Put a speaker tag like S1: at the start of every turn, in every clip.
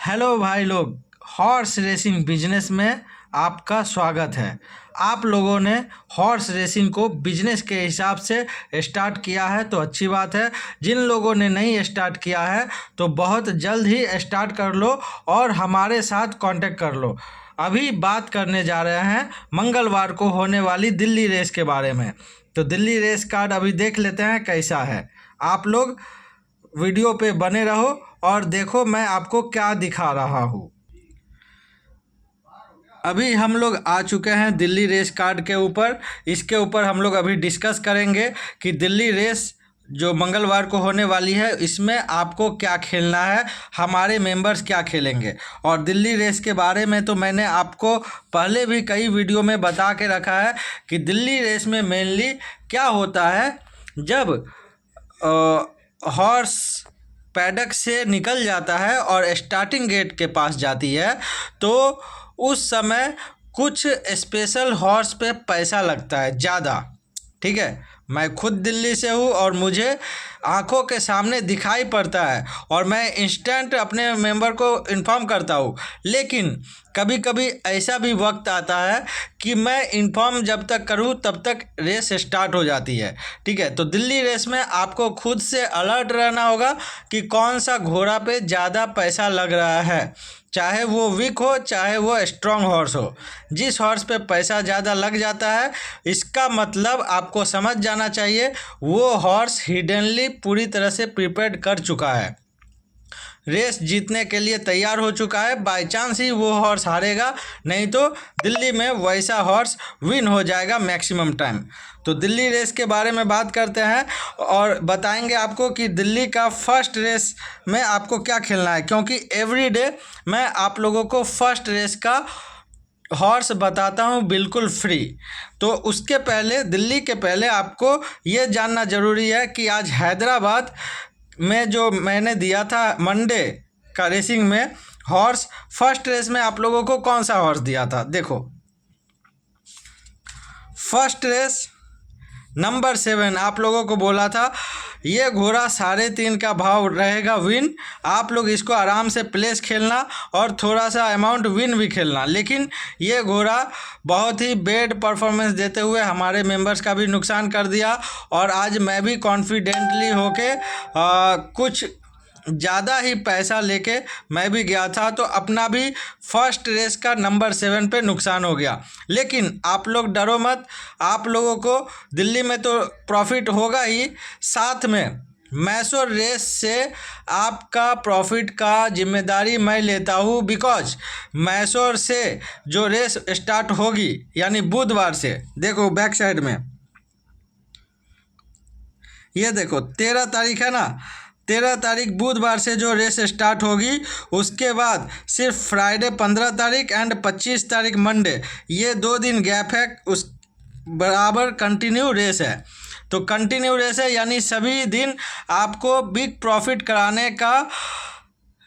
S1: Hello भाई लोग, horse racing business में आपका स्वागत है। आप लोगों ने हॉर्स रेसिंग को बिजनेस के हिसाब से स्टार्ट किया है तो अच्छी बात है। जिन लोगों ने नहीं स्टार्ट किया है तो बहुत जल्द ही स्टार्ट कर लो और हमारे साथ कांटेक्ट कर लो। अभी बात करने जा रहे हैं मंगलवार को होने वाली दिल्ली रेस के बारे में। तो दिल्ली रेस कार्ड अभी देख लेते हैं कैसा है। आप लोग वीडियो पे बने रहो और देखो मैं आपको क्या दिखा रहा हूँ। अभी हम लोग आ चुके हैं दिल्ली रेस कार्ड के ऊपर। इसके ऊपर हम लोग अभी डिस्कस करेंगे कि दिल्ली रेस जो मंगलवार को होने वाली है इसमें आपको क्या खेलना है, हमारे मेंबर्स क्या खेलेंगे। और दिल्ली रेस के बारे में तो मैंने आपको पहले भी कई वीडियो में बता के रखा है कि दिल्ली रेस में मेनली क्या होता है। जब हॉर्स पैडक से निकल जाता है और स्टार्टिंग गेट के पास जाती है तो उस समय कुछ स्पेशल हॉर्स पे पैसा लगता है ज़्यादा। ठीक है, मैं खुद दिल्ली से हूँ और मुझे आंखों के सामने दिखाई पड़ता है और मैं इंस्टेंट अपने मेंबर को इन्फॉर्म करता हूँ। लेकिन कभी कभी ऐसा भी वक्त आता है कि मैं इन्फॉर्म जब तक करूँ तब तक रेस स्टार्ट हो जाती है। ठीक है, तो दिल्ली रेस में आपको खुद से अलर्ट रहना होगा कि कौन सा घोड़ा पे ज़्यादा पैसा लग रहा है, चाहे वो वीक हो चाहे वो स्ट्रॉन्ग हॉर्स हो। जिस हॉर्स पे पैसा ज़्यादा लग जाता है इसका मतलब आपको समझ जाना चाहिए वो हॉर्स हिडनली पूरी तरह से प्रिपेयर्ड कर चुका है, रेस जीतने के लिए तैयार हो चुका है। बाय चांस ही वो हॉर्स हारेगा, नहीं तो दिल्ली में वैसा हॉर्स विन हो जाएगा मैक्सिमम टाइम। तो दिल्ली रेस के बारे में बात करते हैं और बताएंगे आपको कि दिल्ली का फर्स्ट रेस में आपको क्या खेलना है, क्योंकि एवरीडे मैं आप लोगों को फर्स्ट रेस का हॉर्स बताता हूँ बिल्कुल फ्री। तो उसके पहले, दिल्ली के पहले आपको ये जानना ज़रूरी है कि आज हैदराबाद में जो मैंने दिया था मंडे का रेसिंग में हॉर्स, फर्स्ट रेस में आप लोगों को कौन सा हॉर्स दिया था। देखो, फर्स्ट रेस नंबर 7 आप लोगों को बोला था ये घोड़ा 3.5 का भाव रहेगा विन। आप लोग इसको आराम से प्लेस खेलना और थोड़ा सा अमाउंट विन भी खेलना। लेकिन ये घोड़ा बहुत ही बैड परफॉर्मेंस देते हुए हमारे मेंबर्स का भी नुकसान कर दिया और आज मैं भी कॉन्फिडेंटली होके कुछ ज़्यादा ही पैसा लेके मैं भी गया था तो अपना भी फर्स्ट रेस का नंबर 7 पे नुकसान हो गया। लेकिन आप लोग डरो मत, आप लोगों को दिल्ली में तो प्रॉफिट होगा ही, साथ में मैसूर रेस से आपका प्रॉफिट का जिम्मेदारी मैं लेता हूँ। बिकॉज मैसूर से जो रेस स्टार्ट होगी यानी बुधवार से, देखो बैक साइड में ये देखो 13 तारीख है ना, 13 तारीख बुधवार से जो रेस स्टार्ट होगी उसके बाद सिर्फ फ्राइडे 15 तारीख एंड 25 तारीख मंडे, ये 2 दिन गैप है, उस बराबर कंटिन्यू रेस है। तो कंटिन्यू रेस है यानी सभी दिन आपको बिग प्रॉफिट कराने का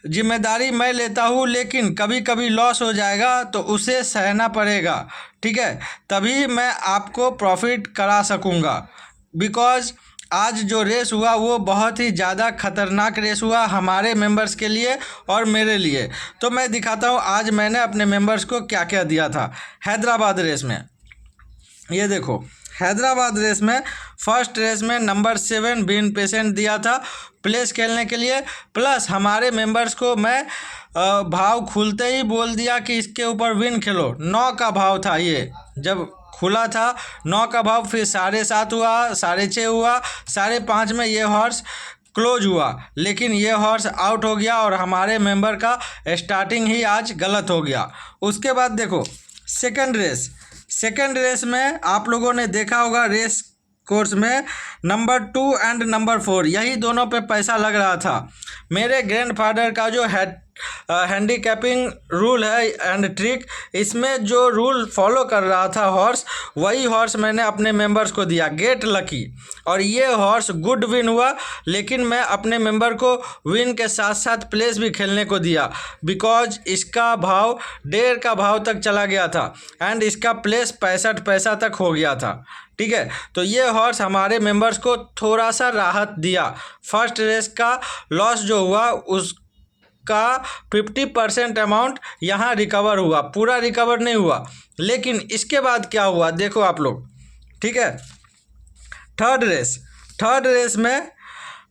S1: जिम्मेदारी मैं लेता हूँ। लेकिन कभी कभी लॉस हो जाएगा तो उसे सहना पड़ेगा। ठीक है, तभी मैं आपको प्रॉफिट करा सकूँगा। बिकॉज आज जो रेस हुआ वो बहुत ही ज़्यादा खतरनाक रेस हुआ हमारे मेंबर्स के लिए और मेरे लिए। तो मैं दिखाता हूँ आज मैंने अपने मेंबर्स को क्या क्या दिया था हैदराबाद रेस में। ये देखो, हैदराबाद रेस में फर्स्ट रेस में नंबर 7 बीन पेशेंट दिया था प्लेस खेलने के लिए। प्लस हमारे मेंबर्स को मैं भाव खुलते ही बोल दिया कि इसके ऊपर विन खेलो। 9 का भाव था, ये जब खुला था 9 का भाव, फिर 7.5 हुआ, 6.5 हुआ, 5.5 में ये हॉर्स क्लोज हुआ। लेकिन ये हॉर्स आउट हो गया और हमारे मेंबर का स्टार्टिंग ही आज गलत हो गया। उसके बाद देखो सेकंड रेस में आप लोगों ने देखा होगा रेस कोर्स में नंबर 2 एंड नंबर 4 यही दोनों पे पैसा लग रहा था। मेरे ग्रैंडफादर का जो हैंडीकैपिंग रूल है एंड ट्रिक, इसमें जो रूल फॉलो कर रहा था हॉर्स, वही हॉर्स मैंने अपने मेंबर्स को दिया, गेट लकी। और ये हॉर्स गुड विन हुआ। लेकिन मैं अपने मेंबर को विन के साथ साथ प्लेस भी खेलने को दिया बिकॉज इसका भाव 1.5 का भाव तक चला गया था एंड इसका प्लेस 65 पैसा तक हो गया था। ठीक है, तो ये हॉर्स हमारे मेंबर्स को थोड़ा सा राहत दिया। फर्स्ट रेस का लॉस जो हुआ का 50% अमाउंट यहाँ रिकवर हुआ, पूरा रिकवर नहीं हुआ। लेकिन इसके बाद क्या हुआ देखो आप लोग, ठीक है। थर्ड रेस में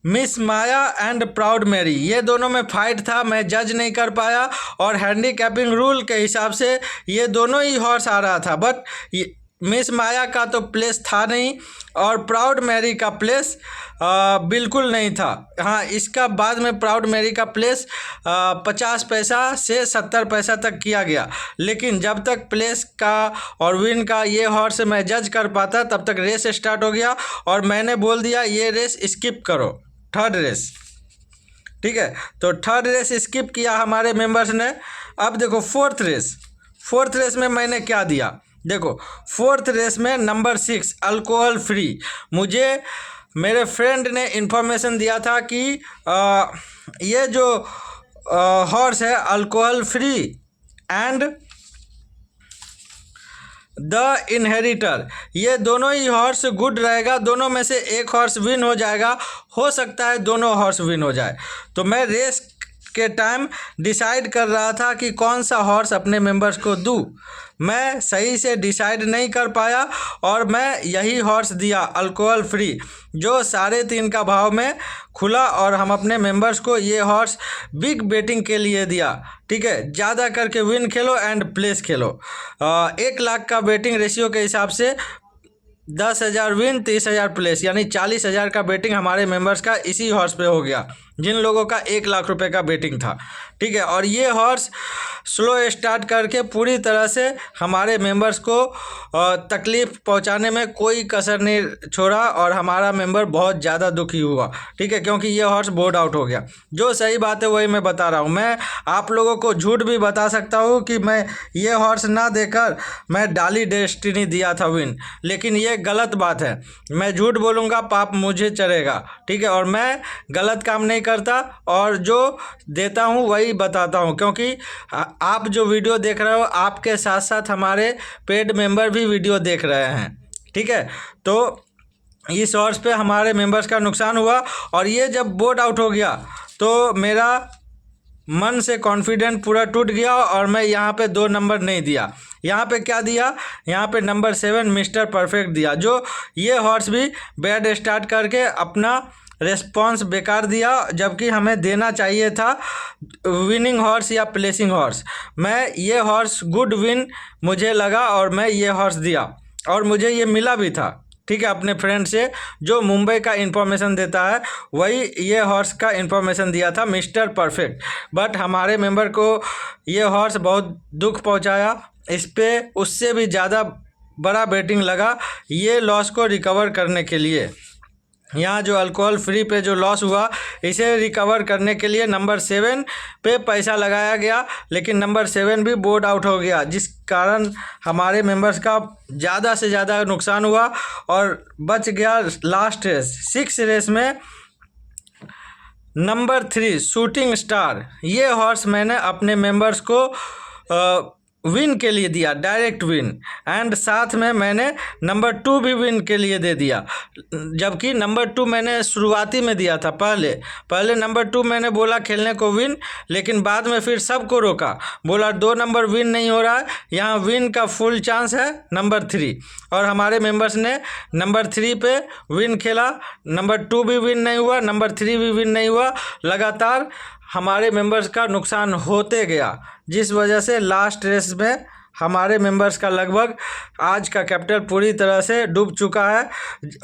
S1: Miss Maya and Proud Mary, ये दोनों में फाइट था, मैं जज नहीं कर पाया और हैंडीकैपिंग रूल के हिसाब से ये दोनों ही हॉर्स आ रहा था। बट मिस माया का तो प्लेस था नहीं और प्राउड मैरी का प्लेस बिल्कुल नहीं था। हाँ, इसका बाद में प्राउड मैरी का प्लेस 50 पैसा से 70 पैसा तक किया गया। लेकिन जब तक प्लेस का और विन का ये हॉर्स मैं जज कर पाता तब तक रेस स्टार्ट हो गया और मैंने बोल दिया ये रेस स्किप करो, थर्ड रेस, ठीक है। तो थर्ड रेस स्किप किया हमारे मेंबर्स ने। अब देखो फोर्थ रेस में मैंने क्या दिया, देखो फोर्थ रेस में नंबर 6 अल्कोहल फ्री। मुझे मेरे फ्रेंड ने इन्फॉर्मेशन दिया था कि ये जो हॉर्स है alcohol free and the inheritor, ये दोनों ही हॉर्स गुड रहेगा, दोनों में से एक हॉर्स विन हो जाएगा, हो सकता है दोनों हॉर्स विन हो जाए। तो मैं रेस के टाइम डिसाइड कर रहा था कि कौन सा हॉर्स अपने मेंबर्स को दूं। मैं सही से डिसाइड नहीं कर पाया और मैं यही हॉर्स दिया अल्कोहल फ्री, जो 3.5 का भाव में खुला और हम अपने मेंबर्स को ये हॉर्स बिग बेटिंग के लिए दिया, ठीक है। ज़्यादा करके विन खेलो एंड प्लेस खेलो। 1 लाख का बेटिंग रेशियो के हिसाब से 10,000 विन 30,000 प्लेस, यानी 40,000 का बेटिंग हमारे मेंबर्स का इसी हॉर्स पे हो गया, जिन लोगों का 1 लाख रुपए का बेटिंग था, ठीक है। और ये हॉर्स स्लो स्टार्ट करके पूरी तरह से हमारे मेंबर्स को तकलीफ़ पहुंचाने में कोई कसर नहीं छोड़ा और हमारा मेंबर बहुत ज़्यादा दुखी हुआ, ठीक है, क्योंकि ये हॉर्स बोर्ड आउट हो गया। जो सही बात है वही मैं बता रहा हूँ। मैं आप लोगों को झूठ भी बता सकता हूँ कि मैं ये हॉर्स ना देकर मैं डाली डेस्टिनी दिया था विन, लेकिन ये गलत बात है। मैं झूठ बोलूँगा पाप मुझे चढ़ेगा, ठीक है। और मैं गलत काम नहीं करता और जो देता हूँ वही बताता हूँ, क्योंकि आप जो वीडियो देख रहे हो आपके साथ साथ हमारे पेड मेंबर भी वीडियो देख रहे हैं, ठीक है। तो इस हॉर्स पे हमारे मेंबर्स का नुकसान हुआ और ये जब बोर्ड आउट हो गया तो मेरा मन से कॉन्फिडेंट पूरा टूट गया और मैं यहाँ पे 2 नंबर नहीं दिया। यहाँ पे क्या दिया, यहाँ पे नंबर 7 मिस्टर परफेक्ट दिया, जो ये हॉर्स भी बैड स्टार्ट करके अपना रेस्पॉन्स बेकार दिया, जबकि हमें देना चाहिए था विनिंग हॉर्स या प्लेसिंग हॉर्स। मैं ये हॉर्स गुड विन मुझे लगा और मैं ये हॉर्स दिया और मुझे ये मिला भी था, ठीक है, अपने फ्रेंड से जो मुंबई का इन्फॉर्मेशन देता है वही ये हॉर्स का इन्फॉर्मेशन दिया था, मिस्टर परफेक्ट। बट हमारे मेंबर को ये हॉर्स बहुत दुख पहुंचाया, इस पर उससे भी ज़्यादा बड़ा बेटिंग लगा ये लॉस को रिकवर करने के लिए। यहाँ जो अल्कोहल फ्री पे जो लॉस हुआ इसे रिकवर करने के लिए नंबर 7 पे पैसा लगाया गया, लेकिन नंबर 7 भी बोर्ड आउट हो गया, जिस कारण हमारे मेंबर्स का ज़्यादा से ज़्यादा नुकसान हुआ और बच गया लास्ट रेस 6 रेस में नंबर 3 शूटिंग स्टार। ये हॉर्स मैंने अपने मेंबर्स को विन के लिए दिया, डायरेक्ट विन, एंड साथ में मैंने नंबर 2 भी विन के लिए दे दिया, जबकि नंबर 2 मैंने शुरुआती में दिया था। पहले नंबर 2 मैंने बोला खेलने को विन, लेकिन बाद में फिर सबको रोका, बोला 2 नंबर विन नहीं हो रहा है, यहाँ विन का फुल चांस है नंबर 3। और हमारे मेंबर्स ने नंबर 3 पे विन खेला, नंबर 2 भी विन नहीं हुआ, नंबर 3 भी विन नहीं हुआ, लगातार हमारे मेंबर्स का नुकसान होते गया, जिस वजह से लास्ट रेस में हमारे मेंबर्स का लगभग आज का कैपिटल पूरी तरह से डूब चुका है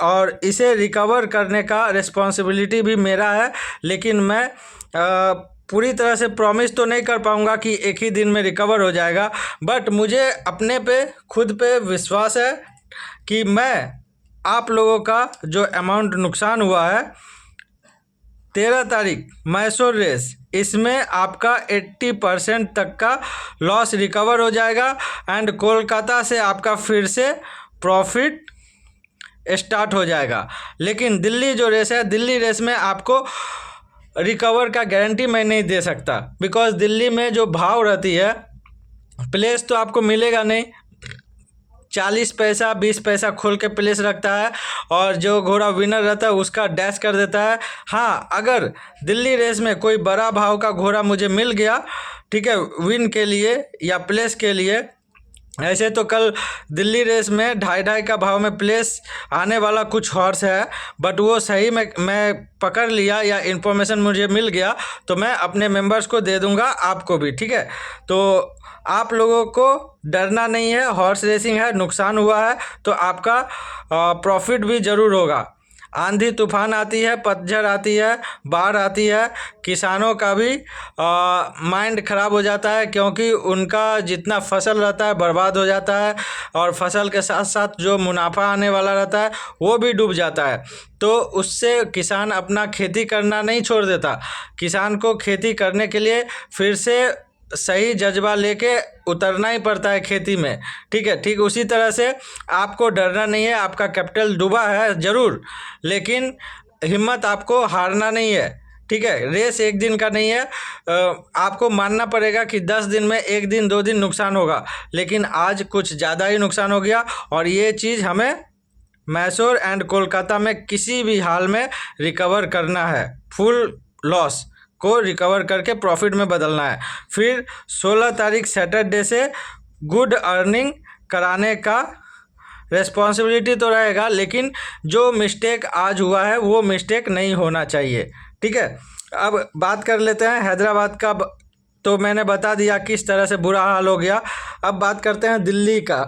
S1: और इसे रिकवर करने का रिस्पॉन्सिबिलिटी भी मेरा है। लेकिन मैं पूरी तरह से प्रॉमिस तो नहीं कर पाऊंगा कि एक ही दिन में रिकवर हो जाएगा, बट मुझे अपने पे खुद पे विश्वास है कि मैं आप लोगों का जो अमाउंट नुकसान हुआ है 13 तारीख मैसूर रेस, इसमें आपका 80% तक का लॉस रिकवर हो जाएगा एंड कोलकाता से आपका फिर से प्रॉफिट स्टार्ट हो जाएगा। लेकिन दिल्ली जो रेस है, दिल्ली रेस में आपको रिकवर का गारंटी मैं नहीं दे सकता, बिकॉज दिल्ली में जो भाव रहती है प्लेस तो आपको मिलेगा नहीं, 40 पैसा 20 पैसा खोल के प्लेस रखता है और जो घोड़ा विनर रहता है उसका डैश कर देता है। हाँ, अगर दिल्ली रेस में कोई बड़ा भाव का घोड़ा मुझे मिल गया, ठीक है, विन के लिए या प्लेस के लिए, ऐसे तो कल दिल्ली रेस में 2.5 का भाव में प्लेस आने वाला कुछ हॉर्स है, बट वो सही में मैं पकड़ लिया या इन्फॉर्मेशन मुझे मिल गया तो मैं अपने मेंबर्स को दे दूंगा, आपको भी, ठीक है। तो आप लोगों को डरना नहीं है, हॉर्स रेसिंग है, नुकसान हुआ है तो आपका प्रॉफिट भी ज़रूर होगा। आंधी तूफान आती है, पतझड़ आती है, बाढ़ आती है, किसानों का भी माइंड ख़राब हो जाता है क्योंकि उनका जितना फसल रहता है बर्बाद हो जाता है और फसल के साथ साथ जो मुनाफा आने वाला रहता है वो भी डूब जाता है। तो उससे किसान अपना खेती करना नहीं छोड़ देता। किसान को खेती करने के लिए फिर से सही जज्बा लेके उतरना ही पड़ता है खेती में, ठीक है। ठीक उसी तरह से आपको डरना नहीं है, आपका कैपिटल डूबा है ज़रूर, लेकिन हिम्मत आपको हारना नहीं है, ठीक है। रेस एक दिन का नहीं है, आपको मानना पड़ेगा कि 10 दिन में 1 दिन 2 दिन नुकसान होगा, लेकिन आज कुछ ज़्यादा ही नुकसान हो गया और ये चीज़ हमें मैसूर एंड कोलकाता में किसी भी हाल में रिकवर करना है। फुल लॉस को रिकवर करके प्रॉफिट में बदलना है। फिर 16 तारीख सैटरडे से गुड अर्निंग कराने का रेस्पॉन्सिबिलिटी तो रहेगा, लेकिन जो मिस्टेक आज हुआ है वो मिस्टेक नहीं होना चाहिए, ठीक है। अब बात कर लेते हैं हैदराबाद का। तो मैंने बता दिया किस तरह से बुरा हाल हो गया। अब बात करते हैं दिल्ली का,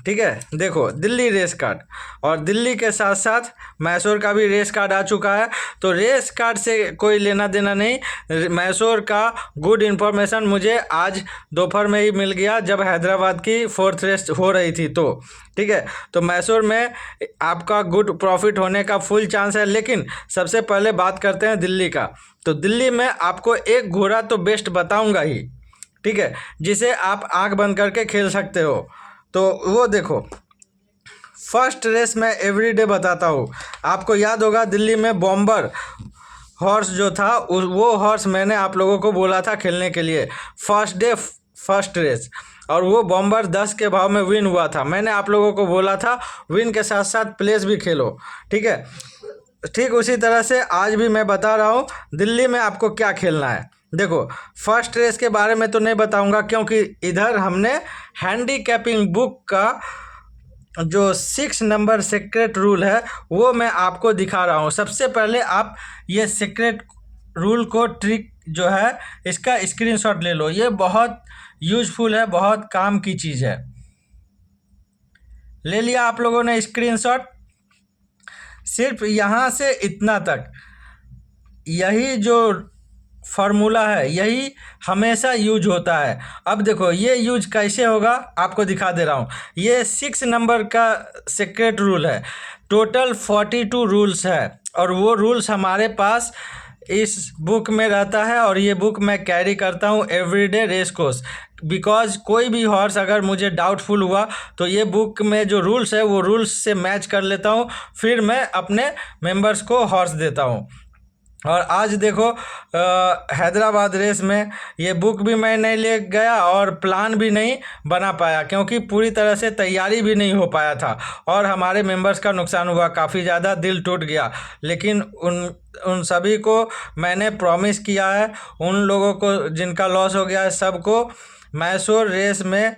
S1: ठीक है। देखो, दिल्ली रेस कार्ड और दिल्ली के साथ साथ मैसूर का भी रेस कार्ड आ चुका है, तो रेस कार्ड से कोई लेना देना नहीं। मैसूर का गुड इन्फॉर्मेशन मुझे आज दोपहर में ही मिल गया जब हैदराबाद की 4th रेस हो रही थी, तो ठीक है। तो मैसूर में आपका गुड प्रॉफिट होने का फुल चांस है, लेकिन सबसे पहले बात करते हैं दिल्ली का। तो दिल्ली में आपको एक घोड़ा तो बेस्ट बताऊँगा ही, ठीक है, जिसे आप आँख बंद करके खेल सकते हो। तो वो देखो, फर्स्ट रेस मैं एवरीडे बताता हूँ। आपको याद होगा दिल्ली में बॉम्बर हॉर्स जो था, वो हॉर्स मैंने आप लोगों को बोला था खेलने के लिए फर्स्ट डे फर्स्ट रेस, और वो बॉम्बर 10 के भाव में विन हुआ था। मैंने आप लोगों को बोला था विन के साथ साथ प्लेस भी खेलो, ठीक है। ठीक उसी तरह से आज भी मैं बता रहा हूँ दिल्ली में आपको क्या खेलना है। देखो, फर्स्ट रेस के बारे में तो नहीं बताऊंगा क्योंकि इधर हमने हैंडीकैपिंग बुक का जो 6 नंबर सीक्रेट रूल है वो मैं आपको दिखा रहा हूँ। सबसे पहले आप ये सीक्रेट रूल को, ट्रिक जो है, इसका स्क्रीनशॉट ले लो। ये बहुत यूजफुल है, बहुत काम की चीज़ है। ले लिया आप लोगों ने स्क्रीनशॉट? सिर्फ यहाँ से इतना तक, यही जो फार्मूला है यही हमेशा यूज होता है। अब देखो ये यूज कैसे होगा आपको दिखा दे रहा हूँ। ये 6 नंबर का सीक्रेट रूल है। टोटल 42 रूल्स है और वो रूल्स हमारे पास इस बुक में रहता है और ये बुक मैं कैरी करता हूँ एवरीडे रेस कोर्स। बिकॉज कोई भी हॉर्स अगर मुझे डाउटफुल हुआ तो ये बुक में जो रूल्स है वो रूल्स से मैच कर लेता हूँ, फिर मैं अपने मेंबर्स को हॉर्स देता हूँ। और आज देखो हैदराबाद रेस में ये बुक भी मैं नहीं ले गया और प्लान भी नहीं बना पाया क्योंकि पूरी तरह से तैयारी भी नहीं हो पाया था और हमारे मेंबर्स का नुकसान हुआ, काफ़ी ज़्यादा दिल टूट गया। लेकिन उन सभी को मैंने प्रॉमिस किया है, उन लोगों को जिनका लॉस हो गया है सबको मैसूर रेस में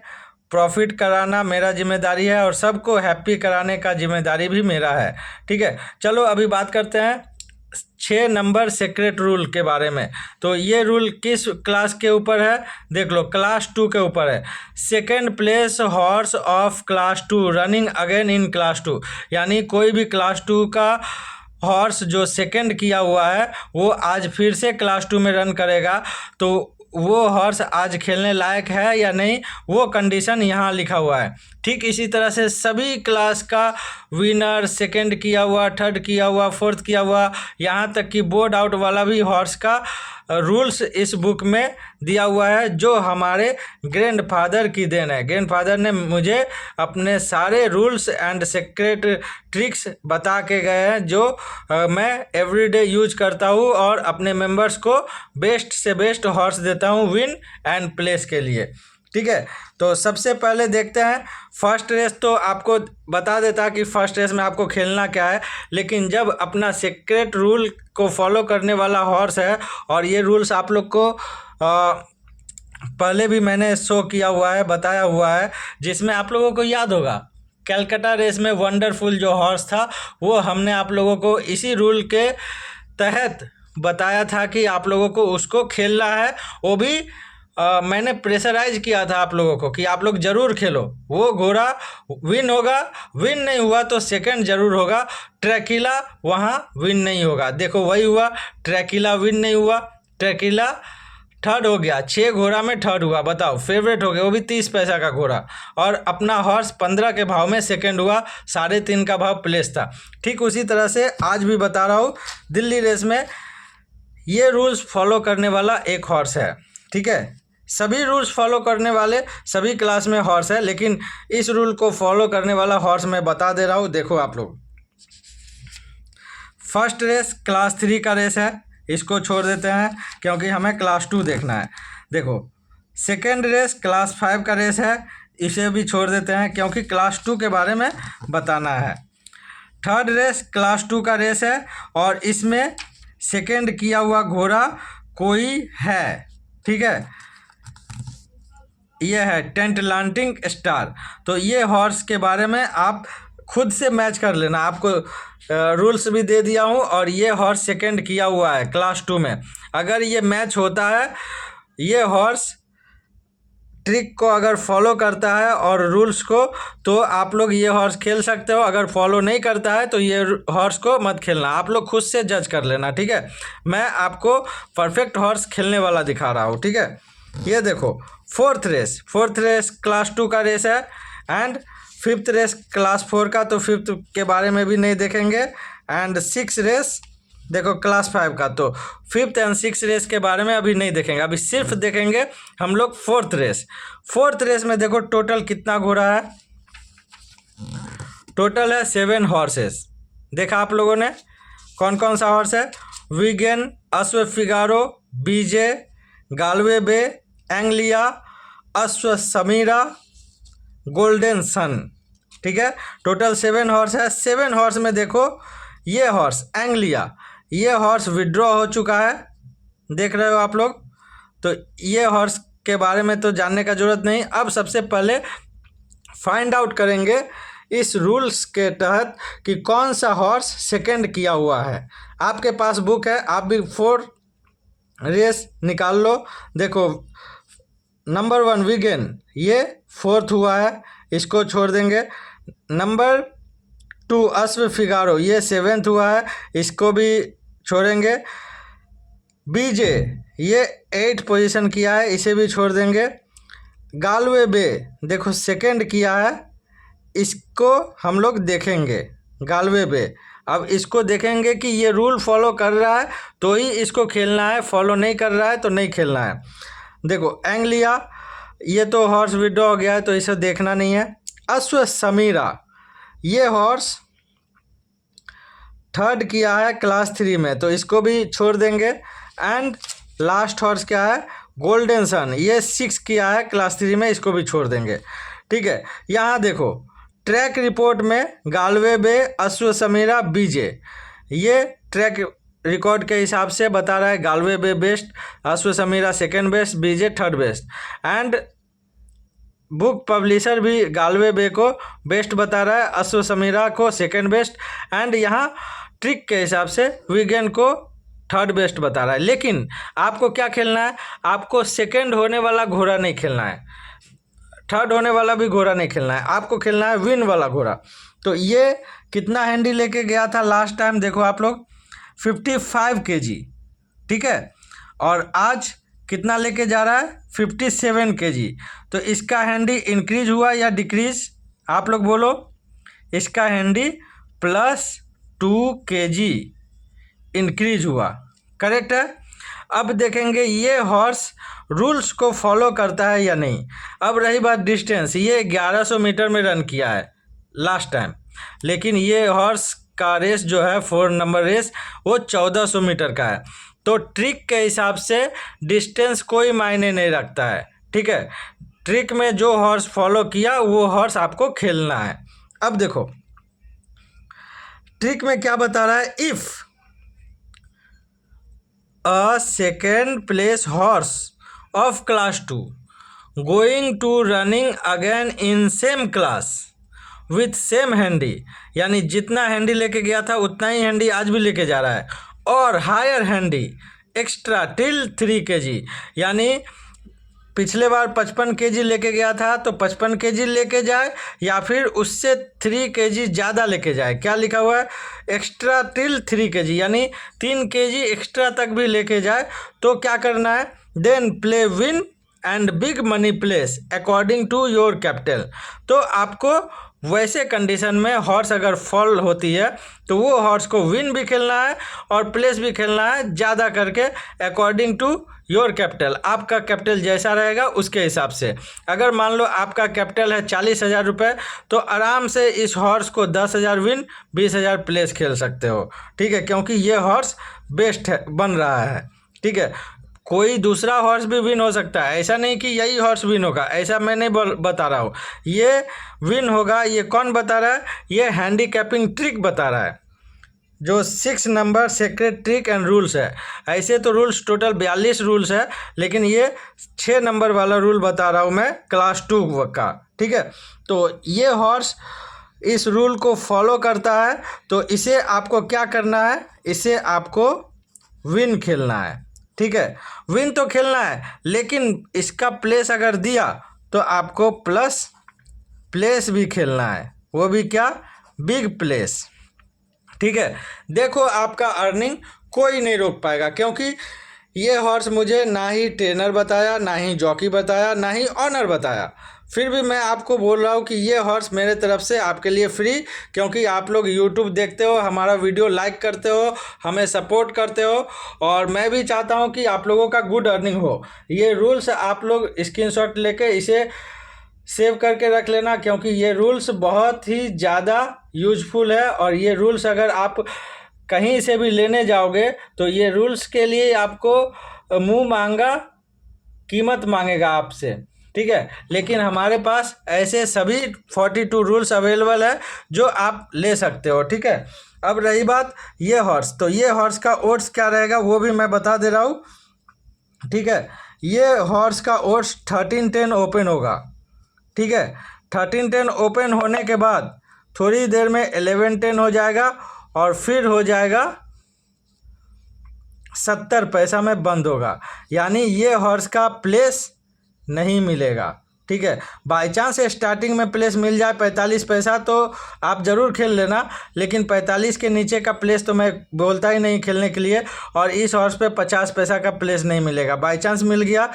S1: प्रॉफिट कराना मेरा जिम्मेदारी है और सबको हैप्पी कराने का जिम्मेदारी भी मेरा है, ठीक है। चलो अभी बात करते हैं 6 नंबर सीक्रेट रूल के बारे में। तो ये रूल किस क्लास के ऊपर है? देख लो, क्लास 2 के ऊपर है। Second place horse of class 2 running again in class 2, यानी कोई भी क्लास 2 का हॉर्स जो सेकंड किया हुआ है वो आज फिर से क्लास 2 में रन करेगा। तो वो हॉर्स आज खेलने लायक है या नहीं, वो कंडीशन यहाँ लिखा हुआ है। ठीक इसी तरह से सभी क्लास का विनर, सेकंड किया हुआ, थर्ड किया हुआ, फोर्थ किया हुआ, यहाँ तक कि बोर्ड आउट वाला भी हॉर्स का रूल्स इस बुक में दिया हुआ है, जो हमारे ग्रैंडफादर की देन है। ग्रैंडफादर ने मुझे अपने सारे रूल्स एंड सीक्रेट ट्रिक्स बता के गए हैं जो मैं एवरीडे यूज करता हूँ और अपने मेंबर्स को बेस्ट से बेस्ट हॉर्स देता हूँ विन एंड प्लेस के लिए। ठीक है। तो सबसे पहले देखते हैं फर्स्ट रेस। तो आपको बता देता कि फर्स्ट रेस में आपको खेलना क्या है, लेकिन जब अपना सीक्रेट रूल को फॉलो करने वाला हॉर्स है, और ये रूल्स आप लोग को पहले भी मैंने शो किया हुआ है, बताया हुआ है, जिसमें आप लोगों को याद होगा कैलकाटा रेस में वंडरफुल जो हॉर्स था वो हमने आप लोगों को इसी रूल के तहत बताया था कि आप लोगों को उसको खेलना है। वो भी मैंने प्रेशराइज किया था आप लोगों को कि आप लोग ज़रूर खेलो, वो घोड़ा विन होगा, विन नहीं हुआ तो सेकंड ज़रूर होगा। ट्रैकिला वहाँ विन नहीं होगा, देखो वही हुआ, ट्रैकिला विन नहीं हुआ, ट्रैकिला थर्ड हो गया, 6 घोड़ा में थर्ड हुआ, बताओ फेवरेट हो गया, वो भी 30 पैसा का घोड़ा। और अपना हॉर्स 15 के भाव में सेकंड हुआ, 3.5 का भाव प्लेस था। ठीक उसी तरह से आज भी बता रहा हूँ, दिल्ली रेस में ये रूल्स फॉलो करने वाला एक हॉर्स है। ठीक है, सभी रूल्स फॉलो करने वाले सभी क्लास में हॉर्स है, लेकिन इस रूल को फॉलो करने वाला हॉर्स मैं बता दे रहा हूँ। देखो आप लोग, फर्स्ट रेस क्लास 3 का रेस है, इसको छोड़ देते हैं क्योंकि हमें क्लास 2 देखना है। देखो सेकेंड रेस क्लास 5 का रेस है, इसे भी छोड़ देते हैं क्योंकि क्लास 2 के बारे में बताना है। थर्ड रेस क्लास 2 का रेस है और इसमें सेकेंड किया हुआ घोड़ा कोई है। ठीक है, ये है टेंटलांटिंग स्टार। तो ये हॉर्स के बारे में आप खुद से मैच कर लेना, आपको रूल्स भी दे दिया हूँ, और ये हॉर्स सेकंड किया हुआ है क्लास 2 में। अगर ये मैच होता है, ये हॉर्स ट्रिक को अगर फॉलो करता है और रूल्स को, तो आप लोग ये हॉर्स खेल सकते हो। अगर फॉलो नहीं करता है तो ये हॉर्स को मत खेलना, आप लोग खुद से जज कर लेना। ठीक है, मैं आपको परफेक्ट हॉर्स खेलने वाला दिखा रहा हूँ। ठीक है, ये देखो फोर्थ रेस क्लास 2 का रेस है, एंड फिफ्थ रेस क्लास 4 का, तो फिफ्थ के बारे में भी नहीं देखेंगे। एंड सिक्स रेस देखो क्लास 5 का, तो फिफ्थ एंड सिक्स रेस के बारे में अभी नहीं देखेंगे, अभी सिर्फ देखेंगे हम लोग फोर्थ रेस में देखो टोटल कितना घोड़ा है, टोटल है 7 हॉर्सेस। देखा आप लोगों ने कौन कौन सा हॉर्स है? विगेन, अश्व फिगारो, बीजे, गालवे बे, एंग्लिया, अश्व समीरा, गोल्डन सन। ठीक है, टोटल 7 हॉर्स है। 7 हॉर्स में देखो ये हॉर्स एंग्लिया, ये हॉर्स विड्रॉ हो चुका है, देख रहे हो आप लोग। तो ये हॉर्स के बारे में तो जानने का ज़रूरत नहीं। अब सबसे पहले फाइंड आउट करेंगे इस रूल्स के तहत कि कौन सा हॉर्स सेकंड किया हुआ है। आपके पास बुक है, आप भी 4 रेस निकाल लो। देखो नंबर 1 विगेन, ये 4th हुआ है, इसको छोड़ देंगे। नंबर 2 अश्व फिगारो, ये 7th हुआ है, इसको भी छोड़ेंगे। बीजे, ये 8th पोजीशन किया है, इसे भी छोड़ देंगे। गालवे बे देखो सेकंड किया है, इसको हम लोग देखेंगे। गालवे बे, अब इसको देखेंगे कि ये रूल फॉलो कर रहा है तो ही इसको खेलना है, फॉलो नहीं कर रहा है तो नहीं खेलना है। देखो एंग्लिया, ये तो हॉर्स विड्रॉ हो गया है तो इसे देखना नहीं है। अश्व समीरा, ये हॉर्स 3rd किया है क्लास 3 में, तो इसको भी छोड़ देंगे। एंड लास्ट हॉर्स क्या है? गोल्डन सन, ये 6 किया है क्लास 3 में, इसको भी छोड़ देंगे। ठीक है, यहाँ देखो ट्रैक रिपोर्ट में गालवे बे, अश्व समीरा, बीजे, ये ट्रैक रिकॉर्ड के हिसाब से बता रहा है Galway Bay best, Ashwa Sameera second best, BJ third best. And book publisher भी गालवे बे को बेस्ट बता रहा है, अश्व समीरा को सेकेंड बेस्ट, एंड यहाँ ट्रिक के हिसाब से विगेन को थर्ड बेस्ट बता रहा है। लेकिन आपको क्या खेलना है? आपको सेकेंड होने वाला घोड़ा नहीं खेलना है, थर्ड होने वाला भी घोड़ा नहीं खेलना है, आपको खेलना है विन वाला घोड़ा। तो ये कितना हैंडी लेके गया था लास्ट टाइम? देखो आप लोग 55 kg। ठीक है, और आज कितना लेके जा रहा है? 57 kg। तो इसका हैंडी इंक्रीज हुआ या डिक्रीज? आप लोग बोलो। इसका हैंडी +2 kg इंक्रीज हुआ, करेक्ट है। अब देखेंगे ये हॉर्स रूल्स को फॉलो करता है या नहीं। अब रही बात डिस्टेंस, ये 1100 मीटर में रन किया है लास्ट टाइम, लेकिन ये हॉर्स का रेस जो है 4 नंबर रेस, वो 1400 मीटर का है। तो ट्रिक के हिसाब से डिस्टेंस कोई मायने नहीं रखता है। ठीक है, ट्रिक में जो हॉर्स फॉलो किया वो हॉर्स आपको खेलना है। अब देखो ट्रिक में क्या बता रहा है, if a second place horse of class 2 going to running again in same class with same handy, यानी जितना हैंडी लेके गया था उतना ही हैंडी आज भी लेके जा रहा है, और higher handy extra till 3 kg, यानी पिछले बार 55 kg लेके गया था तो 55 kg लेके जाए या फिर उससे 3 kg ज़्यादा लेके जाए। क्या लिखा हुआ है, एक्स्ट्रा टिल 3 kg, यानी 3 kg एक्स्ट्रा तक भी लेके जाए तो क्या करना है, then play win and big money place according to your capital. तो आपको वैसे कंडीशन में हॉर्स अगर फॉल होती है तो वो हॉर्स को विन भी खेलना है और प्लेस भी खेलना है ज़्यादा करके अकॉर्डिंग टू योर कैपिटल। आपका कैपिटल जैसा रहेगा उसके हिसाब से। अगर मान लो आपका कैपिटल है 40,000 रुपये तो आराम से इस हॉर्स को 10,000 विन 20,000 प्लेस खेल सकते हो, ठीक है, क्योंकि ये हॉर्स बेस्ट है बन रहा है, ठीक है। कोई दूसरा हॉर्स भी विन हो सकता है, ऐसा नहीं कि यही हॉर्स विन होगा, ऐसा मैं नहीं बता रहा हूँ। ये विन होगा, ये कौन बता रहा है, ये हैंडीकैपिंग ट्रिक बता रहा है, जो 6 number secret trick and rules है। ऐसे तो रूल्स टोटल 42 रूल्स है, लेकिन ये 6 नंबर वाला रूल बता रहा हूँ मैं क्लास 2 का, ठीक है। तो ये हॉर्स इस रूल को फॉलो करता है, तो इसे आपको क्या करना है, इसे आपको विन खेलना है, ठीक है। विन तो खेलना है, लेकिन इसका प्लेस अगर दिया तो आपको प्लस प्लेस भी खेलना है, वो भी क्या, बिग प्लेस, ठीक है। देखो आपका अर्निंग कोई नहीं रोक पाएगा, क्योंकि ये हॉर्स मुझे ना ही ट्रेनर बताया, ना ही जॉकी बताया, ना ही ऑनर बताया, फिर भी मैं आपको बोल रहा हूँ कि ये हॉर्स मेरे तरफ से आपके लिए फ्री, क्योंकि आप लोग यूट्यूब देखते हो, हमारा वीडियो लाइक करते हो, हमें सपोर्ट करते हो, और मैं भी चाहता हूँ कि आप लोगों का गुड अर्निंग हो। ये रूल्स आप लोग स्क्रीनशॉट लेके इसे सेव करके रख लेना, क्योंकि ये रूल्स बहुत ही ज़्यादा यूजफुल है, और ये रूल्स अगर आप कहीं से भी लेने जाओगे तो ये रूल्स के लिए आपको मुंह मांगा कीमत मांगेगा आपसे, ठीक है। लेकिन हमारे पास ऐसे सभी 42 रूल्स अवेलेबल है जो आप ले सकते हो, ठीक है। अब रही बात ये हॉर्स, तो ये हॉर्स का ओट्स क्या रहेगा वो भी मैं बता दे रहा हूँ, ठीक है। ये हॉर्स का ओट्स 13-10 ओपन होगा, ठीक है। 13-10 ओपन होने के बाद थोड़ी देर में 11-10 हो जाएगा और फिर हो जाएगा 70 पैसा में बंद होगा, यानी ये हॉर्स का प्लेस नहीं मिलेगा, ठीक है। बाई चांस स्टार्टिंग में प्लेस मिल जाए 45 पैसा तो आप ज़रूर खेल लेना, लेकिन 45 के नीचे का प्लेस तो मैं बोलता ही नहीं खेलने के लिए, और इस हॉर्स पे 50 पैसा का प्लेस नहीं मिलेगा। बाई चांस मिल गया